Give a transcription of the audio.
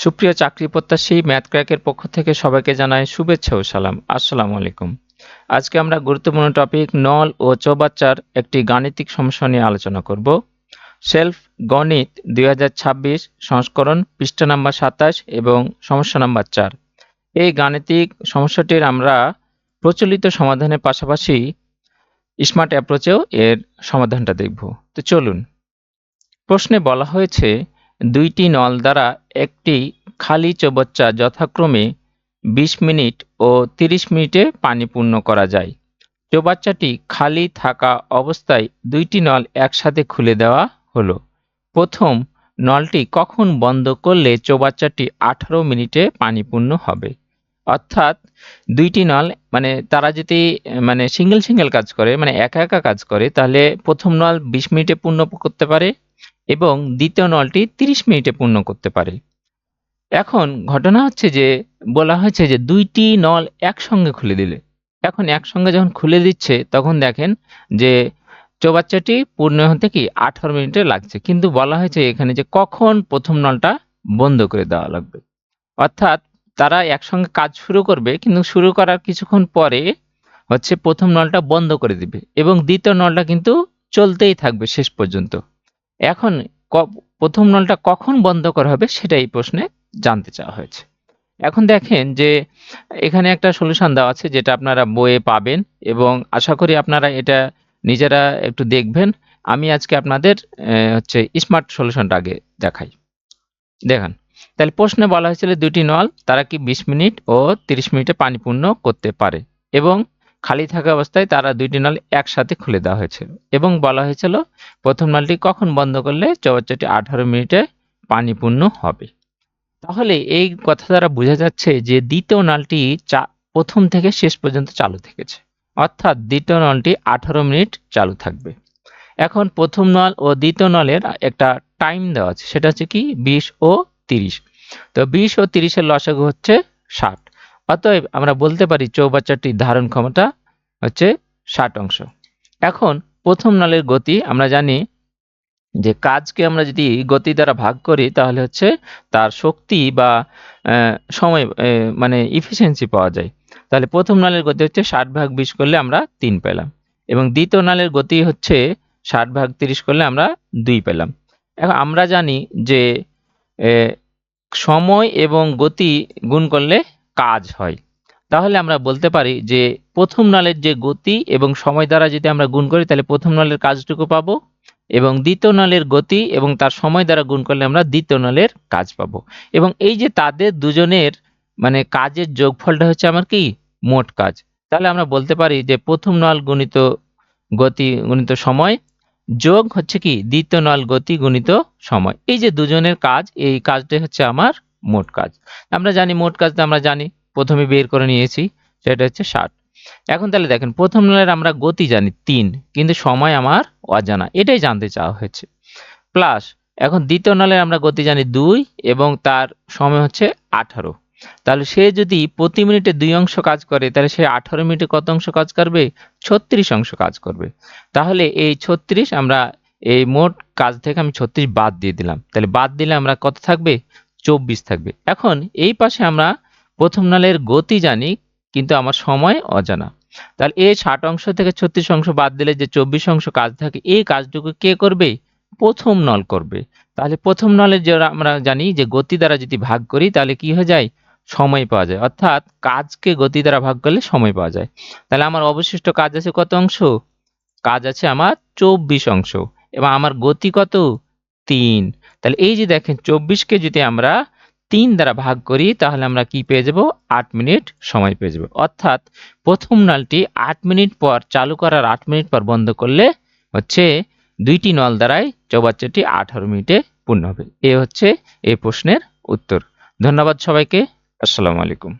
সুপ্রিয় চাকরি প্রত্যাশী ম্যাথ ক্র্যাকের পক্ষ থেকে সবাইকে জানাই শুভেচ্ছা ও সালাম। আসসালামু আলাইকুম। আজকে আমরা গুরুত্বপূর্ণ টপিক নল ও চৌবাচ্চার একটি গাণিতিক সমস্যা নিয়ে আলোচনা করব। সেলফ গণিত 2026 সংস্করণ পৃষ্ঠা নাম্বার 27 এবং সমস্যা নাম্বার 4। এই গাণিতিক সমস্যাটির আমরা প্রচলিত সমাধানের পাশাপাশি স্মার্ট অ্যাপ্রোচেও এর সমাধানটা দেখব। তো চলুন। প্রশ্নে বলা হয়েছে দুইটি নল দ্বারা একটি খালি চৌবাচ্চা যথাক্রমে 20 মিনিট ও 30 মিনিটে পানি পূর্ণ করা যায়। চৌবাচ্চাটি খালি থাকা অবস্থায় দুইটি নল একসাথে খুলে দেওয়া হলো। প্রথম নলটি কখন বন্ধ করলে চৌবাচ্চাটি 18 মিনিটে পানি পূর্ণ হবে? অর্থাৎ দুইটি নল তারা যদি সিঙ্গেল কাজ করে, একা একা কাজ করে, তাহলে প্রথম নল 20 মিনিটে পূর্ণ করতে পারে এবং দ্বিতীয় নলটি 30 মিনিটে পূর্ণ করতে পারে। এখন ঘটনা হচ্ছে যে বলা হয়েছে যে দুইটি নল একসঙ্গে খুলে দিলে, এখন একসঙ্গে যখন খুলে দিচ্ছে তখন দেখেন যে চৌবাচ্চাটি পূর্ণ হতে কি 18 মিনিটে লাগছে, কিন্তু বলা হয়েছে এখানে যে কখন প্রথম নলটা বন্ধ করে দেওয়া লাগবে। অর্থাৎ তারা একসঙ্গে কাজ শুরু করবে, কিন্তু শুরু করার কিছুক্ষণ পরে হচ্ছে প্রথম নলটা বন্ধ করে দিবে এবং দ্বিতীয় নলটা কিন্তু চলতেই থাকবে শেষ পর্যন্ত। এখন প্রথম নলটা কখন বন্ধ করা হবে সেটা এই প্রশ্নে জানতে চাওয়া হয়েছে। এখন দেখেন যে এখানে একটা সলিউশন দেওয়া আছে যেটা আপনারা বইয়ে পাবেন এবং আশা করি আপনারা এটা নিজেরা একটু দেখবেন। আমি আজকে আপনাদের হচ্ছে স্মার্ট সলিউশনটা আগে দেখাই। দেখেন, তাহলে প্রশ্নে বলা হয়েছিল দুটি নল তারা কি 20 মিনিট ও 30 মিনিটে পানি পূর্ণ করতে পারে এবং খালি থাকা অবস্থায় তারা দুইটি নল একসাথে খুলে দেওয়া হয়েছিল এবং বলা হয়েছিল প্রথম নলটি কখন বন্ধ করলে চৌবাচ্চাটি 18 মিনিটে পানি পূর্ণ হবে। তাহলে এই কথা দ্বারা বোঝা যাচ্ছে যে দ্বিতীয় নলটি প্রথম থেকে শেষ পর্যন্ত চালু থেকেছে, অর্থাৎ দ্বিতীয় নলটি 18 মিনিট চালু থাকবে। এখন প্রথম নল ও দ্বিতীয় নলের একটা টাইম দেওয়া আছে, সেটা হচ্ছে কি 20 ও 30। তো 20 ও 30-এর লসাগু হচ্ছে 60। অতএব আমরা বলতে পারি চৌবাচ্চাটির ধারণ ক্ষমতা হচ্ছে 60 অংশ। এখন প্রথম নলের গতি আমরা জানি যে কাজকে আমরা যদি গতি দ্বারা ভাগ করি তাহলে হচ্ছে তার শক্তি বা সময় ইফিসিয়েন্সি পাওয়া যায়। তাহলে প্রথম নলের গতি হচ্ছে 60/20 করলে আমরা 3 পেলাম এবং দ্বিতীয় নলের গতি হচ্ছে 60/30 করলে আমরা 2 পেলাম। এখন আমরা জানি যে সময় এবং গতি গুণ করলে কাজ হয়। তাহলে আমরা বলতে পারি যে প্রথম নলের যে গতি এবং সময় দ্বারা যদি আমরা গুণ করি তাহলে প্রথম নলের কাজটুকু পাবো এবং দ্বিতীয় নলের গতি এবং তার সময় দ্বারা গুণ করলে আমরা দ্বিতীয় নলের কাজ পাবো। এবং এই যে তাদের দুজনের কাজের যোগফলটা হচ্ছে আমার কি মোট কাজ। তাহলে আমরা বলতে পারি যে প্রথম নল গুণিত গতি গুণিত সময় যোগ হচ্ছে কি দ্বিতীয় নল গতি গুণিত সময়। এই যে দুজনের কাজ, এই কাজটাই হচ্ছে আমার মোট কাজ। আমরা জানি মোট কাজটা আমরা জানি, প্রথমে বের করে নিয়েছি, সেটা হচ্ছে 60। এখন তাহলে দেখেন প্রথম নলের আমরা গতি জানি 3, কিন্তু সময় আমার অজানা, এটাই জানতে চাওয়া হয়েছে। প্লাস এখন দ্বিতীয় নলের আমরা গতি জানি 2 এবং তার সময় হচ্ছে 18। তাহলে সে যদি প্রতি মিনিটে 2 অংশ কাজ করে তাহলে সে 18 মিনিটে কত অংশ কাজ করবে? 36 অংশ কাজ করবে। তাহলে এই 36 আমরা এই মোট কাজ থেকে আমি 36 বাদ দিয়ে দিলাম, তাহলে বাদ দিলে আমরা কত থাকবে? 24 থাকবে। এখন এই পাশে আমরা প্রথম নলের গতি জানি কিন্তু আমার সময় অজানা। তাহলে এই 60 অংশ থেকে 36 অংশ বাদ দিলে যে 24 অংশ কাজ থাকে, এই কাজটুকু কে করবে? প্রথম নল করবে। তাহলে প্রথম নলের যে আমরা জানি যে গতি দ্বারা যদি ভাগ করি তাহলে কি হয়ে যায়? সময় পাওয়া যায়। অর্থাৎ কাজকে গতি দ্বারা ভাগ করলে সময় পাওয়া যায়। তাহলে আমার অবশিষ্ট কাজ আছে কত অংশ? কাজ আছে আমার 24 অংশ এবং আমার গতি কত? 3। তাহলে এই যে দেখেন 24কে যদি আমরা 3 দ্বারা ভাগ করি তাহলে আমরা কি পেয়ে যাব? 8 মিনিট সময় পেয়ে যাব। অর্থাৎ প্রথম নলটি 8 মিনিট পর চালু করার 8 মিনিট পর বন্ধ করলে হচ্ছে দুইটি নল দ্বারাই চৌবাচ্চাটি 18 মিনিটে পূর্ণ হবে। এ হচ্ছে এই প্রশ্নের উত্তর। ধন্যবাদ সবাইকে। আসসালামু আলাইকুম।